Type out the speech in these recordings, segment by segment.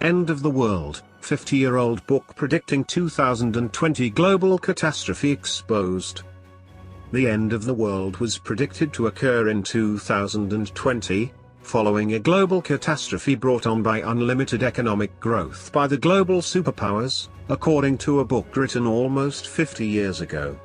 End of the World, 50-year-old book predicting 2020 global catastrophe exposed. The end of the world was predicted to occur in 2020, following a global catastrophe brought on by unlimited economic growth by the global superpowers, according to a book written almost 50 years ago.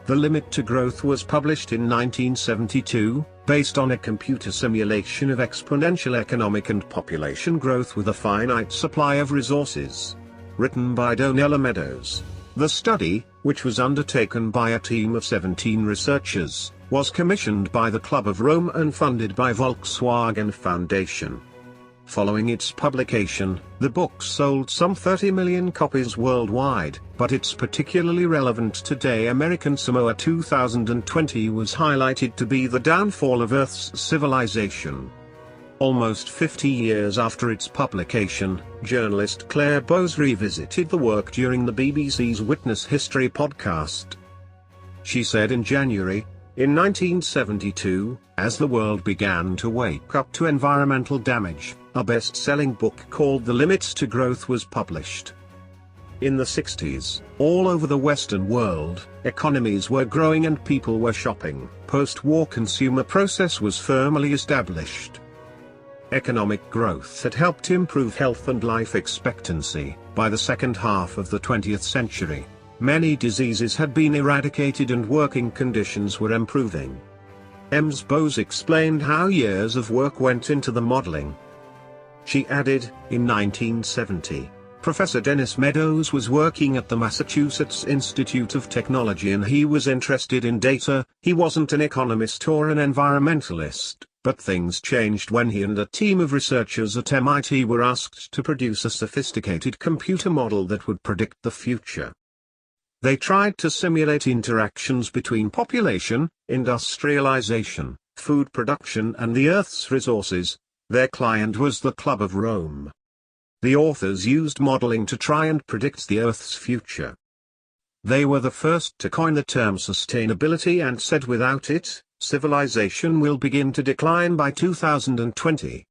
The Limit to Growth was published in 1972, based on a computer simulation of exponential economic and population growth with a finite supply of resources. Written by Donella Meadows. The study, which was undertaken by a team of 17 researchers, was commissioned by the Club of Rome and funded by Volkswagen Foundation. Following its publication, the book sold some 30 million copies worldwide, but it's particularly relevant today. American Samoa 2020 was highlighted to be the downfall of Earth's civilization. Almost 50 years after its publication, journalist Claire Bowes revisited the work during the BBC's Witness History podcast. She said in January, in 1972, as the world began to wake up to environmental damage, a best-selling book called The Limit to Growth was published. In the 60s, all over the Western world, economies were growing and people were shopping. Post-war consumer process was firmly established. Economic growth had helped improve health and life expectancy. By the second half of the 20th century, many diseases had been eradicated and working conditions were improving. Ms. Bowes explained how years of work went into the modeling. She added, in 1970, Professor Dennis Meadows was working at the Massachusetts Institute of Technology and he was interested in data. He wasn't an economist or an environmentalist, but things changed when he and a team of researchers at MIT were asked to produce a sophisticated computer model that would predict the future. They tried to simulate interactions between population, industrialization, food production and the Earth's resources. Their client was the Club of Rome. The authors used modeling to try and predict the Earth's future. They were the first to coin the term sustainability and said without it, civilization will begin to decline by 2020.